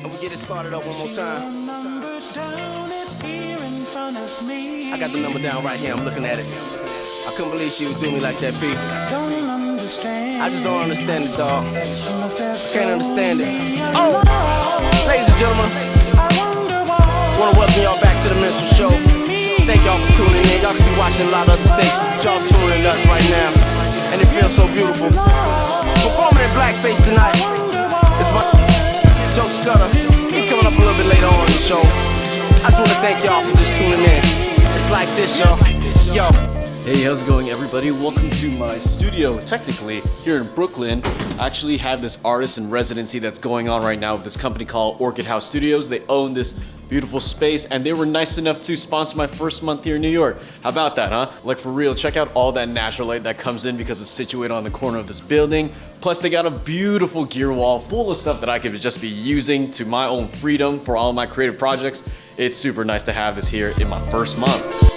And we get it started up one more time. I got the number down right here, I'm looking at it. I couldn't believe she would do me like that, P. I just don't understand it, dog. Can't understand it. Oh! Ladies and gentlemen, wanna welcome y'all back to the Minstrel Show. Thank y'all for tuning in. Y'all can be watching a lot of other stations, but y'all tuning us right now. And it feels so beautiful. Performing in blackface tonight is my Joe Scudder. He coming up a little bit later on in the show. I just want to thank y'all for just tuning in. It's like this, yo. Yo. Hey, how's it going, everybody? Welcome to my studio, technically, here in Brooklyn. I actually have this artist in residency that's going on right now with this company called Orchid House Studios. They own this beautiful space, and they were nice enough to sponsor my first month here in New York. How about that, huh? Like, for real, check out all that natural light that comes in because it's situated on the corner of this building. Plus, they got a beautiful gear wall full of stuff that I could just be using to my own freedom for all my creative projects. It's super nice to have this here in my first month.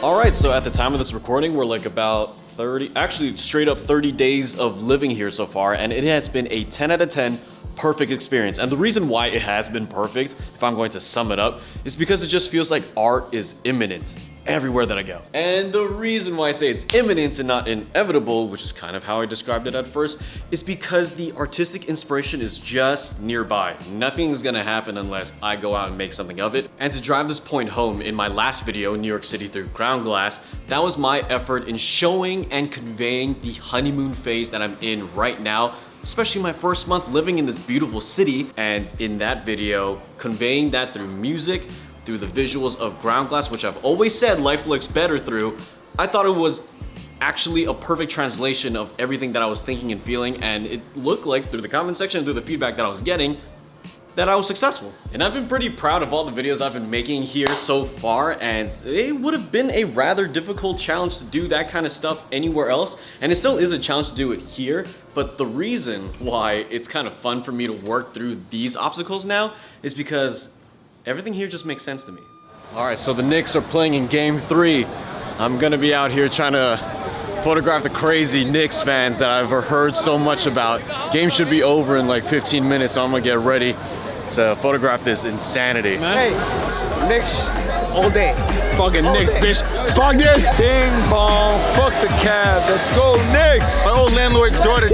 Alright, so at the time of this recording, we're like about 30, actually straight up 30 days of living here so far, and it has been a 10 out of 10 perfect experience. And the reason why it has been perfect, if I'm going to sum it up, is because it just feels like art is imminent everywhere that I go. And the reason why I say it's imminent and not inevitable, which is kind of how I described it at first, is because the artistic inspiration is just nearby. Nothing's gonna happen unless I go out and make something of it. And to drive this point home, in my last video, New York City Through Ground Glass, that was my effort in showing and conveying the honeymoon phase that I'm in right now, especially my first month living in this beautiful city. And in that video, conveying that through music, through the visuals of Ground Glass, which I've always said life looks better through, I thought it was actually a perfect translation of everything that I was thinking and feeling, and it looked like through the comment section and through the feedback that I was getting, that I was successful. And I've been pretty proud of all the videos I've been making here so far, and it would have been a rather difficult challenge to do that kind of stuff anywhere else, and it still is a challenge to do it here, but the reason why it's kind of fun for me to work through these obstacles now is because everything here just makes sense to me. All right, so the Knicks are playing in Game 3. I'm gonna be out here trying to photograph the crazy Knicks fans that I've heard so much about. Game should be over in like 15 minutes, so I'm gonna get ready to photograph this insanity. Hey, Knicks all day. Fucking All Knicks, day. bitch. Fuck this. Ding bong. Fuck the cab. Let's go, Knicks. My old landlord's daughter.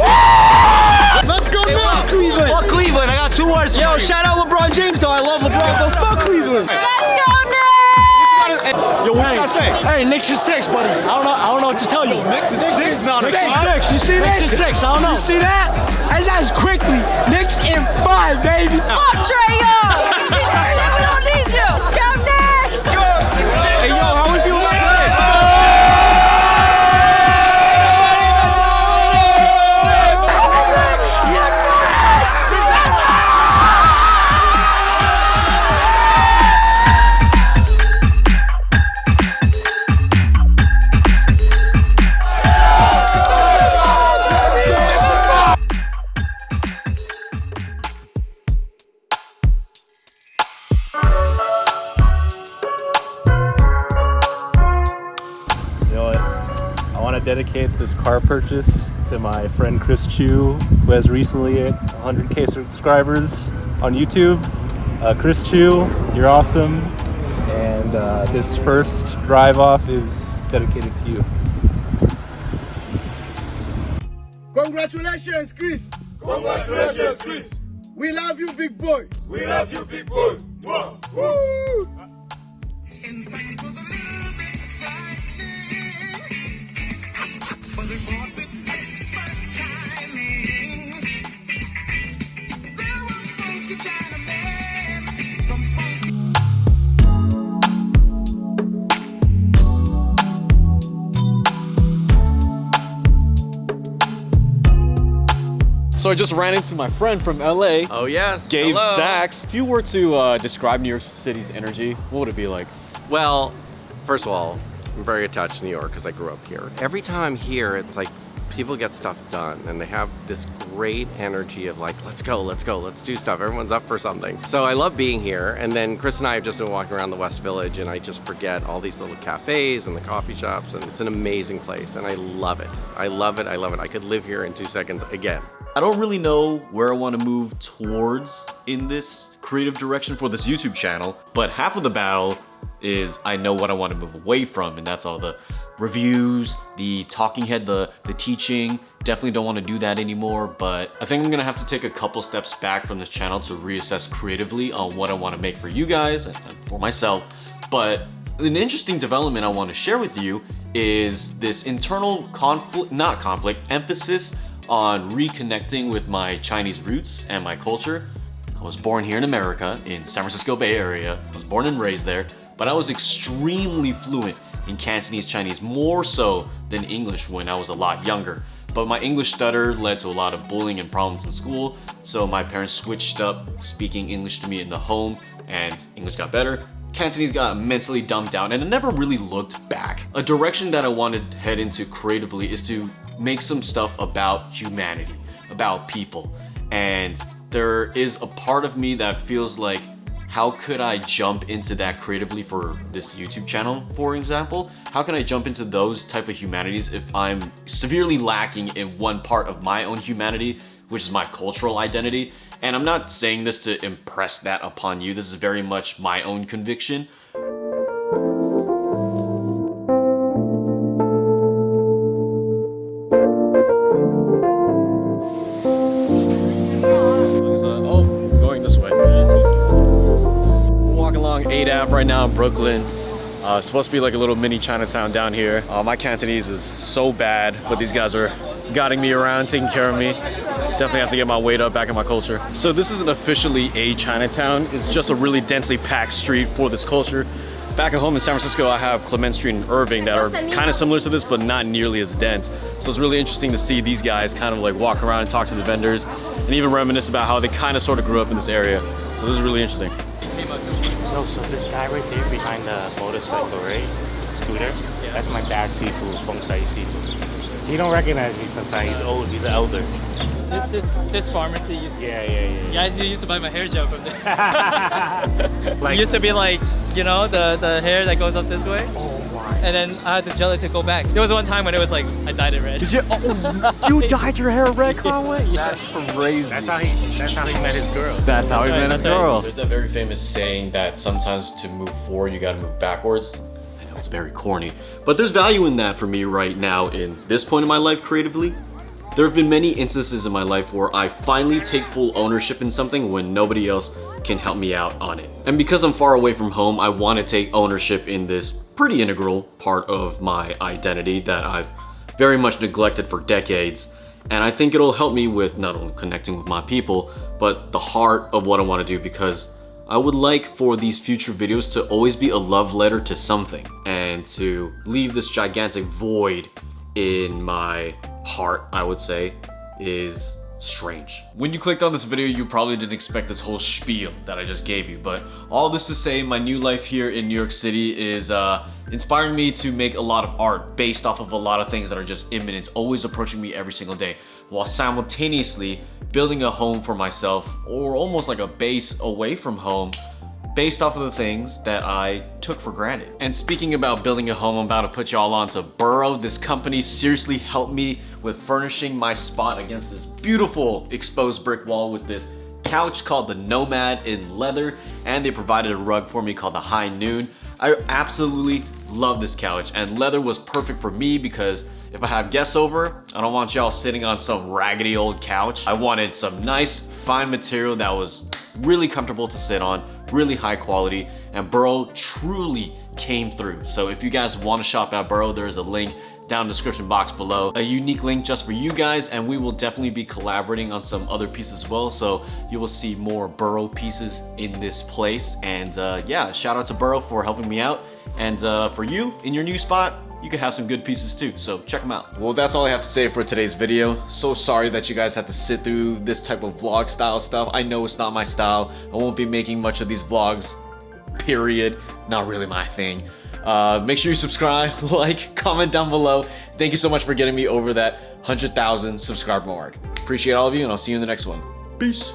Let's go, Knicks. Cleveland. Fuck Cleveland, I got 2 words. Yo, shout out LeBron James, though. I love LeBron, but fuck Cleveland. Let's go, Knicks! Yo, what did I say? Hey, Knicks is 6, buddy. I don't know what to tell you. Knicks is 6, not a 6. You see that? Knicks is 6. I don't know. You see that? That's quickly. Knicks in 5, baby. Fuck Trae Young! Shit, we don't need you! Go Knicks! Hey, yo, how we feel about that? Dedicate this car purchase to my friend Chris Chu, who has recently hit 100K subscribers on YouTube. Chris Chu, you're awesome, and this first drive off is dedicated to you. Congratulations, Chris. Congratulations, Chris. We love you, big boy. We love you, big boy. Mwah. Woo! So I just ran into my friend from LA. Oh yes, Gabe hello. Sachs. If you were to describe New York City's energy, what would it be like? Well, first of all, I'm very attached to New York because I grew up here. Every time I'm here, it's like people get stuff done and they have this great energy of like, let's go, let's do stuff. Everyone's up for something. So I love being here. And then Chris and I have just been walking around the West Village and I just forget all these little cafes and the coffee shops, and it's an amazing place and I love it. I love it, I love it. I could live here in 2 seconds again. I don't really know where I want to move towards in this creative direction for this YouTube channel, but half of the battle is I know what I want to move away from, and that's all the reviews, the talking head, the teaching. Definitely don't want to do that anymore, but I think I'm gonna have to take a couple steps back from this channel to reassess creatively on what I want to make for you guys and for myself. But an interesting development I want to share with you is this internal emphasis on reconnecting with my Chinese roots and my culture. I was born here in America, in San Francisco Bay Area. I was born and raised there, but I was extremely fluent in Cantonese Chinese, more so than English when I was a lot younger. But my English stutter led to a lot of bullying and problems in school, so my parents switched up speaking English to me in the home, and English got better. Cantonese got mentally dumbed down, and I never really looked back. A direction that I wanted to head into creatively is to make some stuff about humanity, about people. And there is a part of me that feels like, how could I jump into that creatively for this YouTube channel, for example? How can I jump into those type of humanities if I'm severely lacking in one part of my own humanity, which is my cultural identity? And I'm not saying this to impress that upon you. This is very much my own conviction. Right now in Brooklyn. Supposed to be like a little mini Chinatown down here. My Cantonese is so bad, but these guys are guiding me around, taking care of me. Definitely have to get my weight up back in my culture. So this isn't officially a Chinatown. It's just a really densely packed street for this culture. Back at home in San Francisco, I have Clement Street and Irving that are kind of similar to this, but not nearly as dense. So it's really interesting to see these guys kind of like walk around and talk to the vendors and even reminisce about how they kind of sort of grew up in this area. So this is really interesting. No, so this guy right there behind the motorcycle, right? Scooter? That's my dad's seafood, Feng Sai seafood. He don't recognize me sometimes. He's old, he's an elder. This pharmacy used to, Yeah. guys used to buy my hair gel from there. Like, it used to be like, you know, the hair that goes up this way. Oh my. And then I had to gel it to go back. There was one time when it was like, I dyed it red. Did you? Oh, you dyed your hair red, Conway? That's crazy. That's how he met his girl. That's how he met his girl. There's that very famous saying that sometimes to move forward, you gotta move backwards. I know it's very corny, but there's value in that for me right now in this point in my life creatively. There have been many instances in my life where I finally take full ownership in something when nobody else can help me out on it. And because I'm far away from home, I want to take ownership in this pretty integral part of my identity that I've very much neglected for decades. And I think it'll help me with not only connecting with my people, but the heart of what I want to do, because I would like for these future videos to always be a love letter to something and to leave this gigantic void in my heart, I would say, is strange. When you clicked on this video, you probably didn't expect this whole spiel that I just gave you, but all this to say, my new life here in New York City is inspiring me to make a lot of art based off of a lot of things that are just imminent, always approaching me every single day, while simultaneously building a home for myself, or almost like a base away from home, based off of the things that I took for granted. And speaking about building a home, I'm about to put y'all on to Burrow. This company seriously helped me with furnishing my spot against this beautiful exposed brick wall with this couch called the Nomad in leather, and they provided a rug for me called the High Noon. I absolutely love this couch, and leather was perfect for me because if I have guests over, I don't want y'all sitting on some raggedy old couch. I wanted some nice, fine material that was really comfortable to sit on, really high quality, and Burrow truly came through. So if you guys want to shop at Burrow, there's a link down in the description box below. A unique link just for you guys, and we will definitely be collaborating on some other pieces as well, so you will see more Burrow pieces in this place. And yeah, shout out to Burrow for helping me out, and for you in your new spot, you can have some good pieces too, so check them out. Well, that's all I have to say for today's video. So sorry that you guys had to sit through this type of vlog style stuff. I know it's not my style. I won't be making much of these vlogs, period. Not really my thing. Make sure you subscribe, like, comment down below. Thank you so much for getting me over that 100,000 subscriber mark. Appreciate all of you, and I'll see you in the next one. Peace.